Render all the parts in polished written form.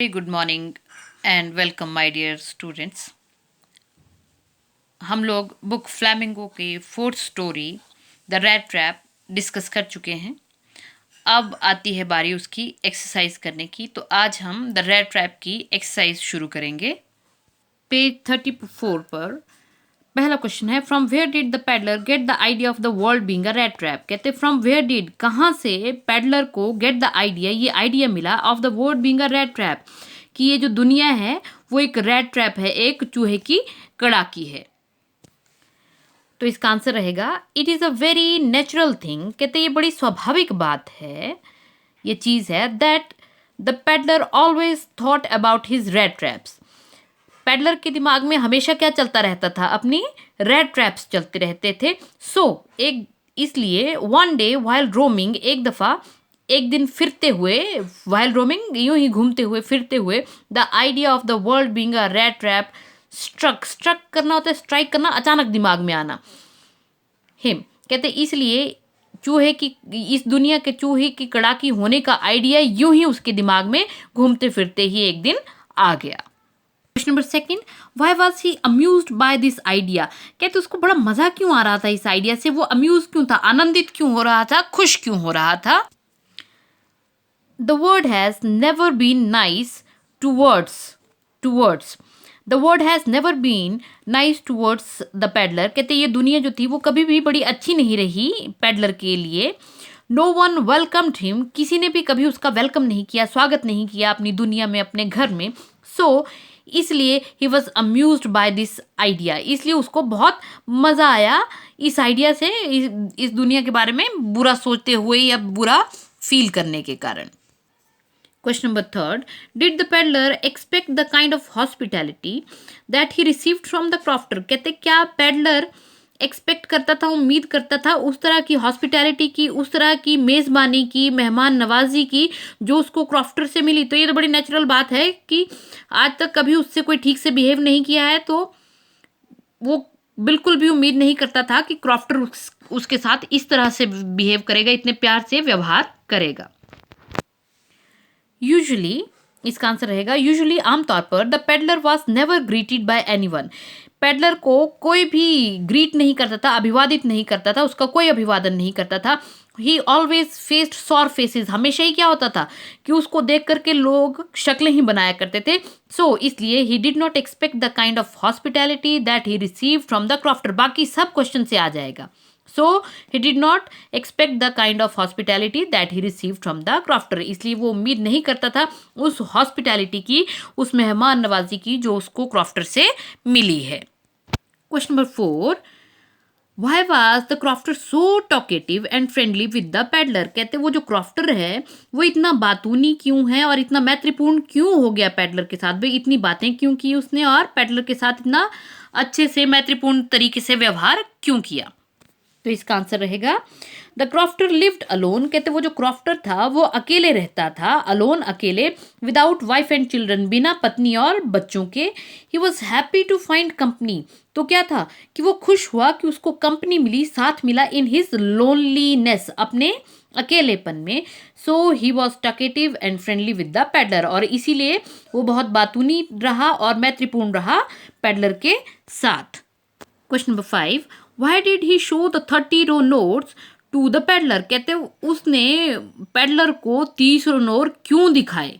Very good morning and welcome my dear students. हम लोग book flamingo के fourth story the rat trap discuss कर चुके हैं। अब आती है बारी उसकी एक्सरसाइज करने की। तो आज हम द रेड ट्रैप की एक्सरसाइज शुरू करेंगे। पेज 34 पर पहला क्वेश्चन है, from where did the peddler get the idea of the world being a rat trap. कहते फ्रॉम वेयर डिड, कहाँ से पैडलर को गेट द आइडिया, ये आइडिया मिला of the world being a rat trap, कि ये जो दुनिया है वो एक रेड ट्रैप है, एक चूहे की कड़ाकी है। तो इसका आंसर रहेगा it is a very natural thing. कहते ये बड़ी स्वाभाविक बात है, ये चीज़ है that the peddler always thought about his red traps. Peddler के दिमाग में हमेशा क्या चलता रहता था, अपनी रेड ट्रैप्स चलते रहते थे। एक इसलिए वन डे वाइल रोमिंग, एक दफ़ा एक दिन फिरते हुए, वाइल रोमिंग यूं ही घूमते हुए फिरते हुए, the idea of the world being a rat trap struck करना होता है, स्ट्राइक करना, अचानक दिमाग में आना। हिम कहते इसलिए चूहे की, इस दुनिया के चूहे की कड़ाकी होने का आइडिया यूं ही उसके दिमाग में घूमते फिरते ही एक दिन आ गया। Question number second, why was he amused by this idea. कहते उसको बड़ा मजा क्यों आ रहा था इस आइडिया से, वो अम्यूज क्यों था, आनंदित क्यों हो रहा था, खुश क्यों हो रहा था। The world has never been nice towards the world has never been nice towards the peddler. कहते ये दुनिया जो थी वो कभी भी बड़ी अच्छी नहीं रही पेडलर के लिए। नो वन वेलकम्ड हिम, किसी ने भी कभी उसका वेलकम नहीं किया, स्वागत नहीं किया अपनी दुनिया में, अपने घर में। इसलिए he was amused by this idea, इसलिए उसको बहुत मज़ा आया इस आइडिया से, इस दुनिया के बारे में बुरा सोचते हुए या बुरा फील करने के कारण। Question number third, did the peddler expect the kind of hospitality that he received from the crofter. कहते क्या पेडलर एक्सपेक्ट करता था, उम्मीद करता था उस तरह की हॉस्पिटैलिटी की, उस तरह की मेज़बानी की, मेहमान नवाजी की जो उसको क्रॉफ्टर से मिली। तो ये तो बड़ी नेचुरल बात है कि आज तक कभी उससे कोई ठीक से बिहेव नहीं किया है, तो वो बिल्कुल भी उम्मीद नहीं करता था कि क्रॉफ्टर उसके साथ इस तरह से बिहेव करेगा, इतने प्यार से व्यवहार करेगा। यूजुअली, इसका आंसर रहेगा यूजुअली, आमतौर पर the peddler was never greeted bye anyone. Peddler को कोई भी ग्रीट नहीं करता था, अभिवादित नहीं करता था, उसका कोई अभिवादन नहीं करता था। He always faced sour faces, हमेशा ही क्या होता था कि उसको देख करके लोग शक्लें ही बनाया करते थे। इसलिए ही did not expect the kind of hospitality that he receive from the crofter. बाकी सब क्वेश्चन से आ जाएगा। He did not expect the kind of hospitality that he received from the crofter। इसलिए वो उम्मीद नहीं करता था उस हॉस्पिटैलिटी की, उस मेहमान नवाजी की जो उसको क्रॉफ्टर से मिली है। Question number 4, Why was the crofter so talkative and friendly with the peddler। कहते वो जो क्रॉफ्टर है वो इतना बातूनी क्यों है और इतना मैत्रीपूर्ण क्यों हो गया पेडलर के साथ, भाई इतनी बातें क्यों की उसने और पेडलर के साथ इतना अच्छे से मैत्रीपूर्ण तरीके से व्यवहार क्यों किया। तो इसका आंसर रहेगा द क्रॉफ्टर लिव्ड अलोन। कहते वो जो क्रॉफ्टर था वो अकेले रहता था, अलोन अकेले, विदाउट वाइफ एंड चिल्ड्रन, बिना पत्नी और बच्चों के। He was happy to find company. तो क्या था कि वो खुश हुआ कि उसको कंपनी मिली, साथ मिला, इन हिज लोनलीनेस, अपने अकेलेपन में। He was talkative and friendly with the peddler, और इसीलिए वो बहुत बातूनी रहा और मैत्रीपूर्ण रहा पेडलर के साथ। Question number 5, why did he show the 30 row notes to the peddler. कहते उसने पेडलर को 30 रो नोट क्यों दिखाए।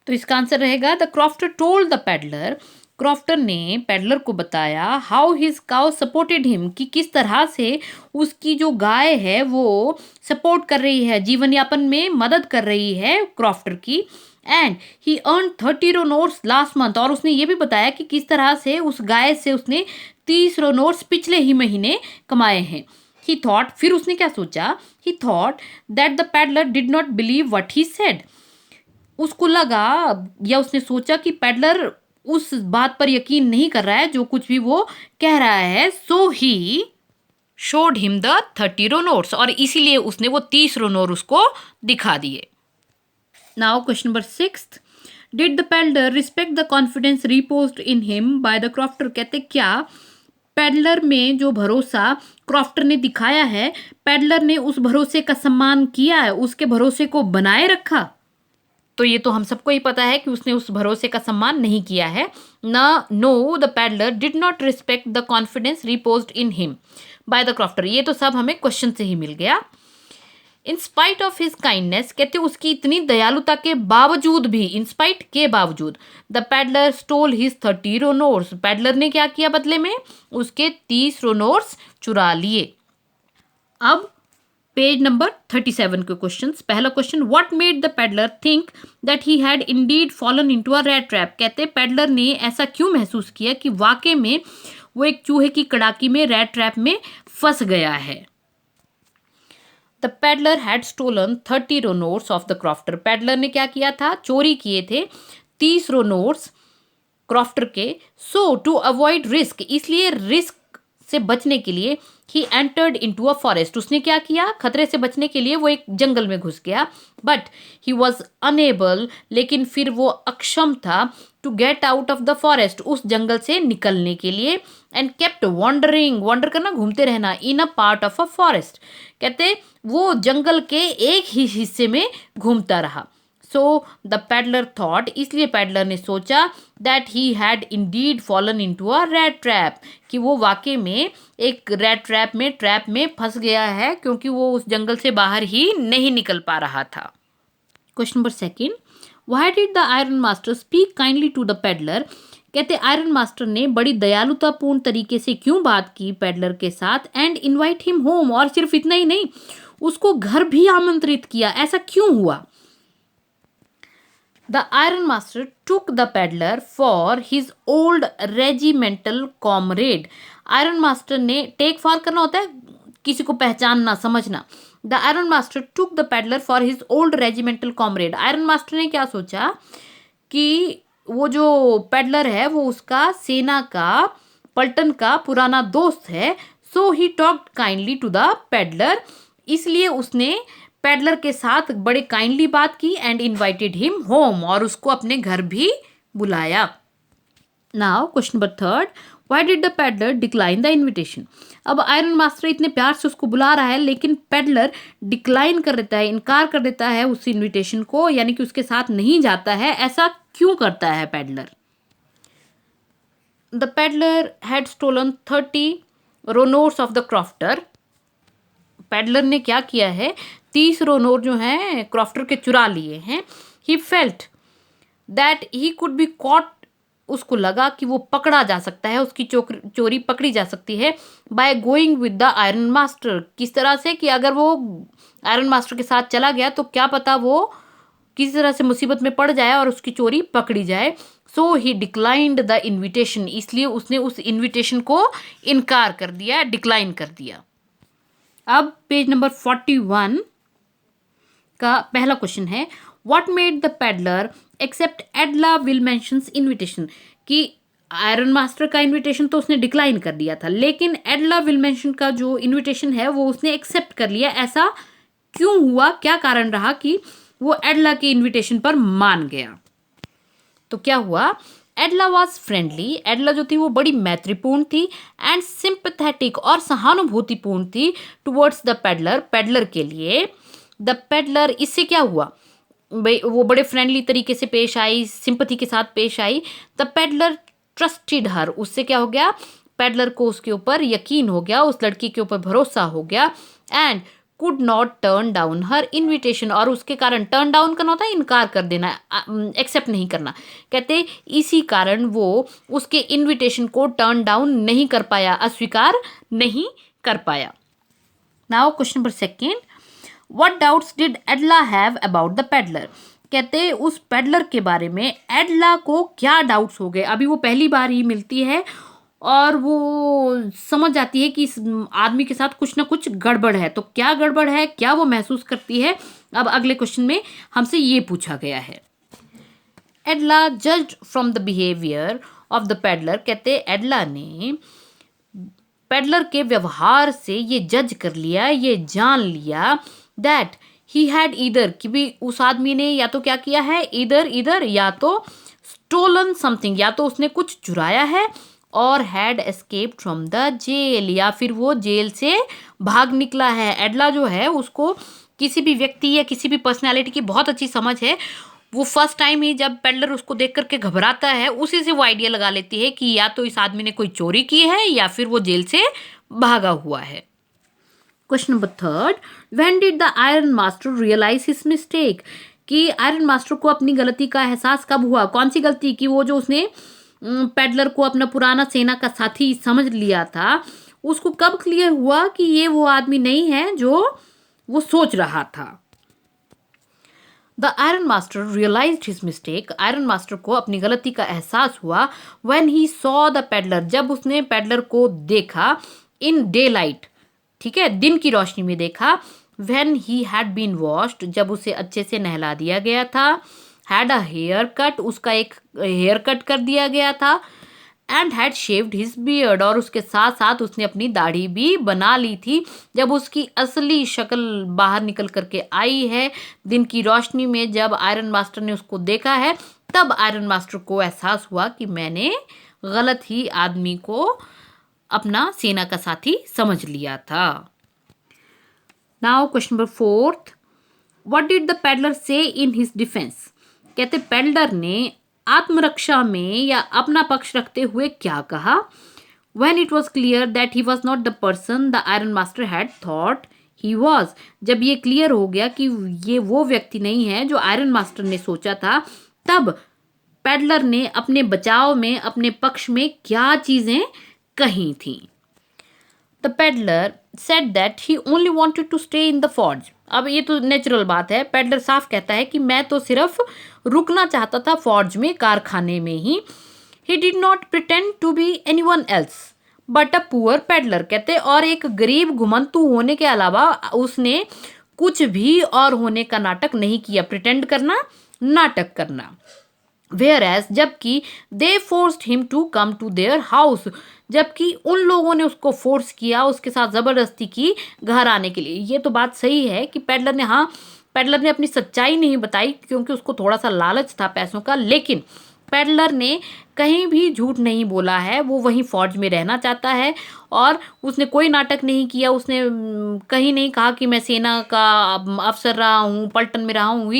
तो इसका आंसर रहेगा the crofter told the peddler. Crofter ने पेडलर को बताया how his cow supported him, कि किस तरह से उसकी जो गाय है वो सपोर्ट कर रही है, जीवन यापन में मदद कर रही है क्रॉफ्टर की। And he earn 30 row notes last month, और उसने ये भी बताया कि किस तरह से उस गाय से उसने 30 रो नोट्स पिछले ही महीने कमाए हैं। ही थॉट, फिर उसने क्या सोचा, ही thought that the peddler did not believe what he said. उसको लगा या उसने सोचा कि पेडलर उस बात पर यकीन नहीं कर रहा है जो कुछ भी वो कह रहा है। He showed him the 30 row notes, और इसीलिए उसने वो 30 रो नोट उसको दिखा दिए। Now question number 6, did the peddler respect the confidence reposed in him by the crofter. कहते क्या पेडलर में जो भरोसा क्रॉफ्टर ने दिखाया है, पेडलर ने उस भरोसे का सम्मान किया है, उसके भरोसे को बनाए रखा। तो ये तो हम सबको ही पता है कि उसने उस भरोसे का सम्मान नहीं किया है ना। No, the peddler did not respect the confidence reposed in him by the crofter. ये तो सब हमें क्वेश्चन से ही मिल गया। In spite of his kindness, कहते उसकी इतनी दयालुता के बावजूद भी, इन स्पाइट के बावजूद, the peddler stole his 30 kronors. Peddler ने क्या किया बदले में? उसके 30 रोनोर्स चुरा लिए। अब पेज नंबर 37 के क्वेश्चंस। पहला question, what made the peddler think that he had Indeed fallen into a rat trap. कहते पेडलर ने ऐसा क्यों महसूस किया कि वाकई में वो एक चूहे की कड़ाकी में, रैट ट्रैप में फंस गया है। The peddler had stolen 30 kronors of the crofter. Peddler ने क्या किया था? चोरी किए थे 30 रोनोट्स क्रॉफ्टर के। सो टू अवॉइड रिस्क, इसलिए रिस्क से बचने के लिए, he entered into a forest. उसने क्या किया? खतरे से बचने के लिए वो एक जंगल में घुस गया। बट ही वॉज अनेबल, लेकिन फिर वो अक्षम था, to get out of the forest, उस जंगल से निकलने के लिए। एंड केप्ट वॉन्डरिंग, वॉन्डर करना, घूमते रहना, in a part of a forest. कहते वो जंगल के एक ही हिस्से में घूमता रहा। सो द पैडलर थॉट, इसलिए पैडलर ने सोचा, that he had Indeed fallen into a rat trap, कि वो वाकई में एक रैट ट्रैप में फंस गया है, क्योंकि वो उस जंगल से बाहर ही नहीं निकल पा रहा था। Question number second, why did the iron master speak kindly to the peddler. कहते आयरन मास्टर ने बड़ी दयालुतापूर्ण तरीके से क्यों बात की पैडलर के साथ। एंड इनवाइट हिम होम, और सिर्फ इतना ही नहीं, उसको घर भी आमंत्रित किया। ऐसा क्यों हुआ? The iron master took the peddler for his old regimental comrade. Iron master ने, टेक फॉर करना होता है किसी को पहचानना, समझना। The iron master took the peddler for his old regimental comrade. Iron master ने क्या सोचा कि वो जो पेडलर है वो उसका सेना का, पलटन का पुराना दोस्त है। So he talked kindly to the peddler, इसलिए उसने पेडलर के साथ बड़े काइंडली बात की। एंड इन्वाइटेड हिम होम, और उसको अपने घर भी बुलाया। Now question number third, why did the peddler decline the invitation. अब आयरन मास्टर इतने प्यार से उसको बुला रहा है, लेकिन पेडलर डिक्लाइन कर देता है, इनकार कर देता है उस इन्विटेशन को, यानी कि उसके साथ नहीं जाता है। ऐसा क्यों करता है peddler? The peddler had stolen 30 kronors of the crofter. Peddler ने क्या किया है? 30 रोनोर जो हैं क्रॉफ्टर के चुरा लिए हैं। He felt that he could be caught, उसको लगा कि वो पकड़ा जा सकता है, उसकी चोरी पकड़ी जा सकती है। By going with the iron master, किस तरह से कि अगर वो आयरन मास्टर के साथ चला गया तो क्या पता वो किसी तरह से मुसीबत में पड़ जाए और उसकी चोरी पकड़ी जाए। सो ही डिक्लाइंड द इन्विटेशन, इसलिए उसने उस इन्विटेशन को इनकार कर दिया, डिक्लाइन कर दिया। अब पेज नंबर 41 का पहला क्वेश्चन है, what made the peddler accept Edla Willmansson's invitation. कि आयरन मास्टर का इन्विटेशन तो उसने डिक्लाइन कर दिया था, लेकिन एडला विलमेंशन का जो इन्विटेशन है वो उसने एक्सेप्ट कर लिया। ऐसा क्यों हुआ? क्या कारण रहा कि वो एडला के इन्विटेशन पर मान गया? तो क्या हुआ? एडला वॉज फ्रेंडली, एडला जो थी वो बड़ी मैत्रीपूर्ण थी। एंड सिंपैथेटिक, और सहानुभूतिपूर्ण थी टुवर्ड्स द पेडलर, पेडलर के लिए। द पेडलर, इससे क्या हुआ? वो बड़े फ्रेंडली तरीके से पेश आई, सिंपैथी के साथ पेश आई। द पेडलर ट्रस्टेड हर, उससे क्या हो गया? पेडलर को उसके ऊपर यकीन हो गया, उस लड़की के ऊपर भरोसा हो गया। And could not turn down her invitation, और उसके कारण, टर्न डाउन करना होता है इनकार कर देना, एक्सेप्ट नहीं करना। कहते इसी कारण वो उसके इन्विटेशन को टर्न डाउन नहीं कर पाया, अस्वीकार नहीं कर पाया। Now question number second, what doubts did एडला have about the peddler. कहते उस पेडलर के बारे में एडला को क्या डाउट्स हो गए। अभी वो पहली बार ही मिलती है और वो समझ जाती है कि इस आदमी के साथ कुछ ना कुछ गड़बड़ है। तो क्या गड़बड़ है, क्या वो महसूस करती है, अब अगले क्वेश्चन में हमसे ये पूछा गया है। Edla judged from the behaviour of the peddler. कहते एडला ने पेडलर के व्यवहार से ये जज कर लिया, ये जान लिया, दैट ही हैड ईदर, कि भी उस आदमी ने या तो क्या किया है, इधर या तो स्टोलन समथिंग, या तो उसने कुछ चुराया है, और had escaped from the jail, या फिर वो जेल से भाग निकला है। एडला जो है उसको किसी भी व्यक्ति या किसी भी पर्सनैलिटी की बहुत अच्छी समझ है। वो फर्स्ट टाइम ही जब पेडलर उसको देख करके घबराता है, उसी से वो आइडिया लगा लेती है कि या तो इस आदमी ने कोई चोरी की है या फिर वो जेल से भागा हुआ है। Question number third, when did the iron master realise his mistake, कि आयरन मास्टर को अपनी गलती का एहसास कब हुआ? कौन सी गलती? कि वो जो उसने पेडलर को अपना पुराना सेना का साथी समझ लिया था, उसको कब क्लियर हुआ कि ये वो आदमी नहीं है जो वो सोच रहा था? The iron master realised his mistake, iron master को अपनी गलती का एहसास हुआ when he saw the peddler, जब उसने पेडलर को देखा इन डे लाइट, ठीक है, दिन की रोशनी में देखा। When he had been washed, जब उसे अच्छे से नहला दिया गया था। हैड अ हेयर कट, उसका एक हेयर कट कर दिया गया था। And had shaved his beard, और उसके साथ साथ उसने अपनी दाढ़ी भी बना ली थी। जब उसकी असली शक्ल बाहर निकल करके आई है दिन की रोशनी में, जब आयरन मास्टर ने उसको देखा है, तब आयरन मास्टर को एहसास हुआ कि मैंने गलत ही आदमी को अपना सेना का साथी समझ लिया था। Now question number fourth, what did the peddler से इन हिज डिफेंस, कहते पेडलर ने आत्मरक्षा में या अपना पक्ष रखते हुए क्या कहा? When it was clear that he was not the person the iron master had thought he was, जब ये क्लियर हो गया कि ये वो व्यक्ति नहीं है जो आयरन मास्टर ने सोचा था, तब पेडलर ने अपने बचाव में, अपने पक्ष में क्या चीजें कही थी? The peddler said that he only wanted to stay in the forge, अब ये तो नेचुरल बात है, पेडलर साफ कहता है कि मैं तो सिर्फ रुकना चाहता था फॉर्ज में, कारखाने में ही। He did not pretend to be anyone else but a poor peddler, कहते और एक गरीब घुमंतू होने के अलावा उसने कुछ भी और होने का नाटक नहीं किया, प्रिटेंड करना, नाटक करना। Whereas, जबकि they forced him to come to their house, जबकि उन लोगों ने उसको फोर्स किया, उसके साथ ज़बरदस्ती की घर आने के लिए। ये तो बात सही है कि पेडलर ने अपनी सच्चाई नहीं बताई क्योंकि उसको थोड़ा सा लालच था पैसों का, लेकिन पेडलर ने कहीं भी झूठ नहीं बोला है, वो वहीं फौज में रहना चाहता है और उसने कोई नाटक नहीं किया, उसने कहीं नहीं कहा कि मैं सेना का अफसर रहा हूँ, पलटन में रहा हूँ,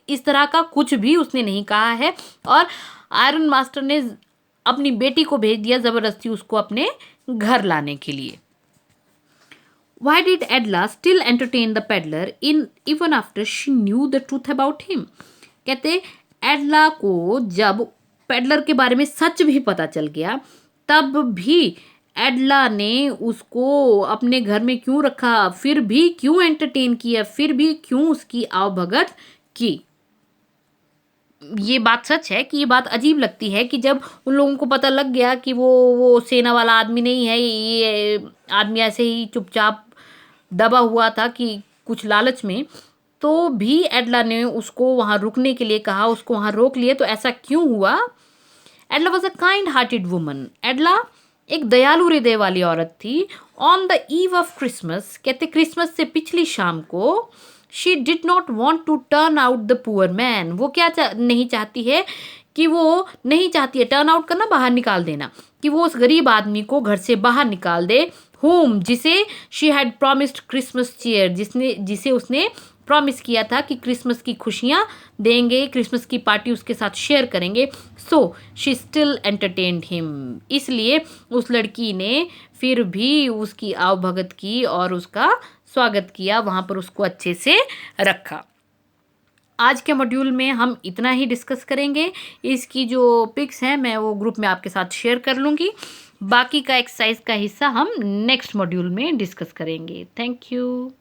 इस तरह का कुछ भी उसने नहीं कहा है। और आयरन मास्टर ने अपनी बेटी को भेज दिया ज़बरदस्ती उसको अपने घर लाने के लिए। Why did Adla still entertain the peddler in even after she knew the truth about him? कहते एडला को जब पेडलर के बारे में सच भी पता चल गया, तब भी एडला ने उसको अपने घर में क्यों रखा, फिर भी क्यों एंटरटेन किया, फिर भी क्यों उसकी आवभगत की? ये बात सच है कि ये बात अजीब लगती है कि जब उन लोगों को पता लग गया कि वो सेना वाला आदमी नहीं है, ये आदमी ऐसे ही चुपचाप दबा हुआ था कि कुछ लालच में, तो भी एडला ने उसको वहाँ रुकने के लिए कहा, उसको वहाँ रोक लिए। तो ऐसा क्यों हुआ? Edla was a kind hearted woman, Edla एक दयालु हृदय वाली औरत थी। On the eve of Christmas, कहते क्रिसमस से पिछली शाम को, she did not want to turn out the poor man, वो क्या नहीं चाहती है कि वो नहीं चाहती है, टर्न आउट करना, बाहर निकाल देना, कि वो उस गरीब आदमी को घर से बाहर निकाल दे, होम, जिसे she had promised Christmas cheer, जिसे उसने प्रॉमिस किया था कि क्रिसमस की खुशियाँ देंगे, क्रिसमस की पार्टी उसके साथ शेयर करेंगे। So she still entertained him, इसलिए उस लड़की ने फिर भी उसकी आवभगत की और उसका स्वागत किया, वहाँ पर उसको अच्छे से रखा। आज के मॉड्यूल में हम इतना ही डिस्कस करेंगे। इसकी जो पिक्स हैं मैं वो ग्रुप में आपके साथ शेयर कर लूँगी। बाकी का एक्सरसाइज का हिस्सा हम नेक्स्ट मॉड्यूल में डिस्कस करेंगे। Thank you.